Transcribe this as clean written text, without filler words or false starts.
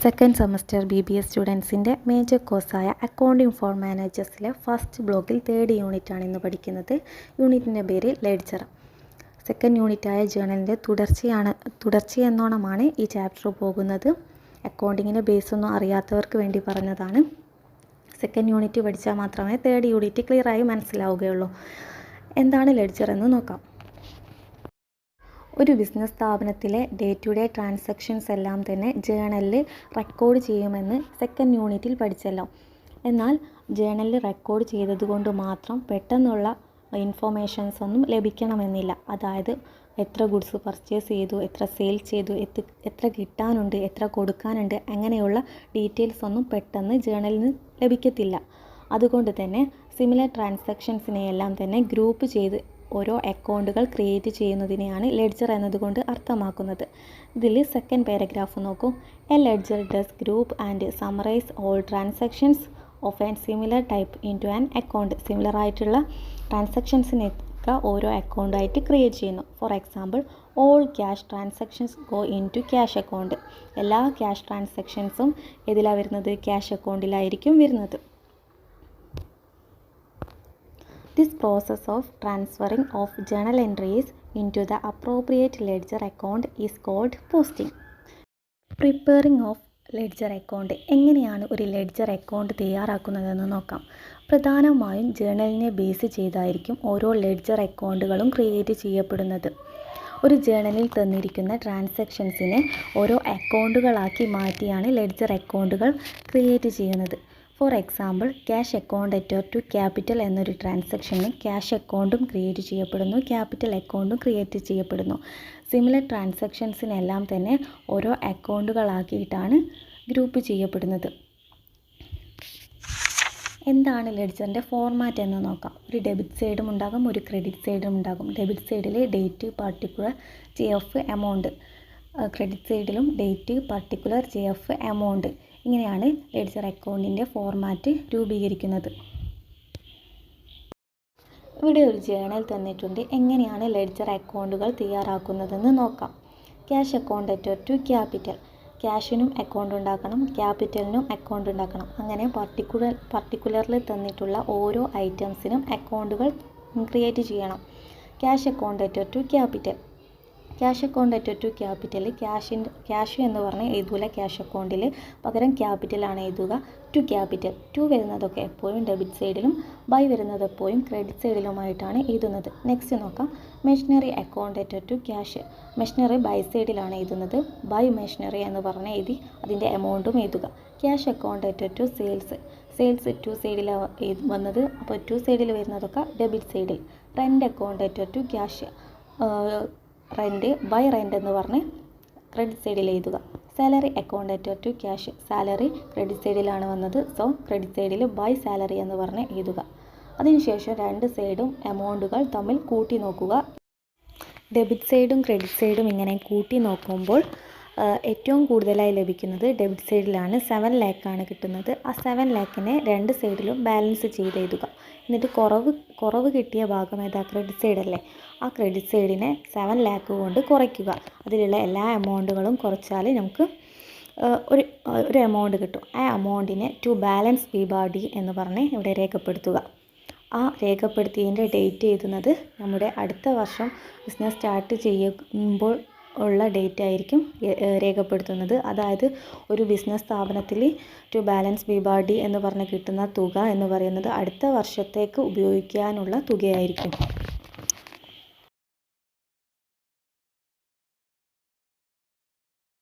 Second semester BBA സ്റ്റുഡൻസിൻ്റെ major കോഴ്സായ accounting for മാനേജേഴ്സിലെ ഫസ്റ്റ് ബ്ലോക്കിൽ തേർഡ് യൂണിറ്റാണ് ഇന്ന് പഠിക്കുന്നത്. യൂണിറ്റിൻ്റെ പേര് ലെഡ്ജർ. സെക്കൻഡ് യൂണിറ്റായ ജേണലിൻ്റെ തുടർച്ചയെന്നോണമാണ് ഈ ചാപ്റ്റർ പോകുന്നത്. അക്കൗണ്ടിങ്ങിൻ്റെ ബേസൊന്നും അറിയാത്തവർക്ക് വേണ്ടി പറഞ്ഞതാണ്. സെക്കൻഡ് യൂണിറ്റ് പഠിച്ചാൽ മാത്രമേ തേർഡ് യൂണിറ്റ് ക്ലിയറായി മനസ്സിലാവുകയുള്ളൂ. എന്താണ് ലെഡ്ജർ എന്ന് നോക്കാം. ഒരു ബിസിനസ് സ്ഥാപനത്തിലെ ഡേ ടു ഡേ ട്രാൻസാക്ഷൻസ് എല്ലാം തന്നെ ജേണലിൽ റെക്കോർഡ് ചെയ്യുമെന്ന് സെക്കൻഡ് യൂണിറ്റിൽ പഠിച്ചല്ലോ. എന്നാൽ ജേണലിൽ റെക്കോർഡ് ചെയ്തതുകൊണ്ട് മാത്രം പെട്ടെന്നുള്ള ഇൻഫോർമേഷൻസ് ഒന്നും ലഭിക്കണമെന്നില്ല. അതായത് എത്ര ഗുഡ്സ് പർച്ചേസ് ചെയ്തു, എത്ര സെയിൽ ചെയ്തു, എത്ര കിട്ടാനുണ്ട്, എത്ര കൊടുക്കാനുണ്ട്, അങ്ങനെയുള്ള ഡീറ്റെയിൽസ് ഒന്നും പെട്ടെന്ന് ജേണലിൽ നിന്ന് ലഭിക്കത്തില്ല. അതുകൊണ്ട് തന്നെ സിമിലർ ട്രാൻസാക്ഷൻസിനെയെല്ലാം തന്നെ ഗ്രൂപ്പ് ചെയ്ത് ഓരോ അക്കൗണ്ടുകൾ ക്രിയേറ്റ് ചെയ്യുന്നതിനെയാണ് ലെഡ്ജർ എന്നതുകൊണ്ട് അർത്ഥമാക്കുന്നത്. ഇതിൽ സെക്കൻഡ് പാരഗ്രാഫ് നോക്കൂ. A ledger does group and summarise all transactions of an similar type into an account. Similar ആയിട്ടുള്ള ട്രാൻസാക്ഷൻസിനൊക്കെ ഓരോ അക്കൗണ്ടായിട്ട് ക്രിയേറ്റ് ചെയ്യുന്നു. For example, all cash transactions go into cash account. എല്ലാ ക്യാഷ് ട്രാൻസാക്ഷൻസും ഏതിലാണ് വരുന്നത്? ക്യാഷ് അക്കൗണ്ടിലായിരിക്കും വരുന്നത്. This process of transferring of journal entries into the appropriate ledger account is called posting. Preparing of ledger account. എങ്ങനെയാണ് ഒരു ledger account തയ്യാറാക്കുന്നതെന്ന് നോക്കാം. പ്രധാനമായും ജേണലിനെ base ചെയ്തായിരിക്കും ഓരോ ലെഡ്ജർ അക്കൗണ്ടുകളും ക്രിയേറ്റ് ചെയ്യപ്പെടുന്നത്. ഒരു ജേണലിൽ തന്നിരിക്കുന്ന ട്രാൻസാക്ഷൻസിനെ ഓരോ അക്കൗണ്ടുകളാക്കി മാറ്റിയാണ് ലെഡ്ജർ അക്കൗണ്ടുകൾ ക്രിയേറ്റ് ചെയ്യുന്നത്. ഫോർ എക്സാമ്പിൾ, ക്യാഷ് അക്കൗണ്ട് അറ്റർ ടു ക്യാപിറ്റൽ എന്നൊരു ട്രാൻസാക്ഷന് ക്യാഷ് അക്കൗണ്ടും ക്രിയേറ്റ് ചെയ്യപ്പെടുന്നു, ക്യാപിറ്റൽ അക്കൗണ്ടും ക്രിയേറ്റ് ചെയ്യപ്പെടുന്നു. സിമിലർ ട്രാൻസാക്ഷൻസിനെല്ലാം തന്നെ ഓരോ അക്കൗണ്ടുകളാക്കിയിട്ടാണ് ഗ്രൂപ്പ് ചെയ്യപ്പെടുന്നത്. എന്താണ് ലെഡ്ജറിൻ്റെ ഫോർമാറ്റ് എന്ന് നോക്കാം. ഒരു ഡെബിറ്റ് സൈഡും ഉണ്ടാകും, ഒരു ക്രെഡിറ്റ് സൈഡും ഉണ്ടാകും. ഡെബിറ്റ് സൈഡിൽ date, particular, JF, amount. Credit സൈഡിലും ഡേറ്റ്, പർട്ടിക്കുലർ, JF, എമൗണ്ട്. ഇങ്ങനെയാണ് ലെഡ്ജർ അക്കൗണ്ടിൻ്റെ ഫോർമാറ്റ് രൂപീകരിക്കുന്നത്. ഇവിടെ ഒരു ജേണൽ തന്നിട്ടുണ്ട്. എങ്ങനെയാണ് ലെഡ്ജർ അക്കൗണ്ടുകൾ തയ്യാറാക്കുന്നതെന്ന് നോക്കാം. ക്യാഷ് അക്കൗണ്ട് അറ്റർ ടു ക്യാപിറ്റൽ. ക്യാഷിനും അക്കൗണ്ട് ഉണ്ടാക്കണം, ക്യാപിറ്റലിനും അക്കൗണ്ട് ഉണ്ടാക്കണം. അങ്ങനെ പർട്ടിക്കുലറിൽ തന്നിട്ടുള്ള ഓരോ ഐറ്റംസിനും അക്കൗണ്ടുകൾ ക്രിയേറ്റ് ചെയ്യണം. ക്യാഷ് അക്കൗണ്ട് അറ്റർ ടു ക്യാപിറ്റൽ. ക്യാഷ് അക്കൗണ്ട് അറ്റർ ടു ക്യാപിറ്റൽ. ക്യാഷ് എന്ന് പറഞ്ഞാൽ എഴുതൂല ക്യാഷ് അക്കൗണ്ടിൽ, പകരം ക്യാപിറ്റലാണ് എഴുതുക. To capital. ടു വരുന്നതൊക്കെ എപ്പോഴും ഡെബിറ്റ് സൈഡിലും ബൈ വരുന്നത് എപ്പോഴും ക്രെഡിറ്റ് സൈഡിലുമായിട്ടാണ് എഴുതുന്നത്. നെക്സ്റ്റ് നോക്കാം. മെഷീനറി അക്കൗണ്ട് അറ്റർ ടു ക്യാഷ്. മെഷീനറി ബൈ സൈഡിലാണ് എഴുതുന്നത്. ബൈ മെഷീനറി എന്ന് പറഞ്ഞാൽ എഴുതി അതിൻ്റെ എമൗണ്ടും എഴുതുക. ക്യാഷ് അക്കൗണ്ട് അറ്റർ ടു സെയിൽസ്. സെയിൽസ് ടു സൈഡിലാണ് വന്നത്, അപ്പോൾ ടു സൈഡിൽ വരുന്നതൊക്കെ ഡെബിറ്റ് സൈഡിൽ. റെൻ്റ് അക്കൗണ്ട് അറ്റർ to cash. Rent by rent എന്ന് പറഞ്ഞ് ക്രെഡിറ്റ് സൈഡിൽ എഴുതുക. സാലറി അക്കൗണ്ട് അറ്റർ ടു ക്യാഷ്. സാലറി ക്രെഡിറ്റ് സൈഡിലാണ് വന്നത്, സോ ക്രെഡിറ്റ് സൈഡിൽ ബൈ സാലറി എന്ന് പറഞ്ഞ് എഴുതുക. അതിനുശേഷം രണ്ട് സൈഡും എമൗണ്ടുകൾ തമ്മിൽ കൂട്ടി നോക്കുക. ഡെബിറ്റ് സൈഡും ക്രെഡിറ്റ് സൈഡും ഇങ്ങനെ കൂട്ടി നോക്കുമ്പോൾ ഏറ്റവും കൂടുതലായി ലഭിക്കുന്നത് ഡെബിറ്റ് സൈഡിലാണ്. 7 lakh കിട്ടുന്നത്. ആ 7 lakhനെ രണ്ട് സൈഡിലും ബാലൻസ് ചെയ്ത് എഴുതുക. എന്നിട്ട് കുറവ് കിട്ടിയ ഭാഗം ഏതാ? ക്രെഡിറ്റ് സൈഡല്ലേ. ആ ക്രെഡിറ്റ് സൈഡിനെ 7 lakh കൊണ്ട് കുറയ്ക്കുക. അതിലുള്ള എല്ലാ എമൗണ്ടുകളും കുറച്ചാൽ നമുക്ക് ഒരു എമൗണ്ട് കിട്ടും. ആ എമൗണ്ടിനെ ടു ബാലൻസ് PBD എന്ന് പറഞ്ഞ് ഇവിടെ രേഖപ്പെടുത്തുക. ആ രേഖപ്പെടുത്തിയതിൻ്റെ ഡേറ്റ് എഴുതുന്നത് നമ്മുടെ അടുത്ത വർഷം ബിസിനസ് സ്റ്റാർട്ട് ചെയ്യുമ്പോൾ ഉള്ള ഡേറ്റ് ആയിരിക്കും രേഖപ്പെടുത്തുന്നത്. അതായത് ഒരു ബിസിനസ് സ്ഥാപനത്തിൽ ടു ബാലൻസ് PBD എന്ന് പറഞ്ഞ് കിട്ടുന്ന തുക എന്ന് പറയുന്നത് അടുത്ത വർഷത്തേക്ക് ഉപയോഗിക്കാനുള്ള തുകയായിരിക്കും.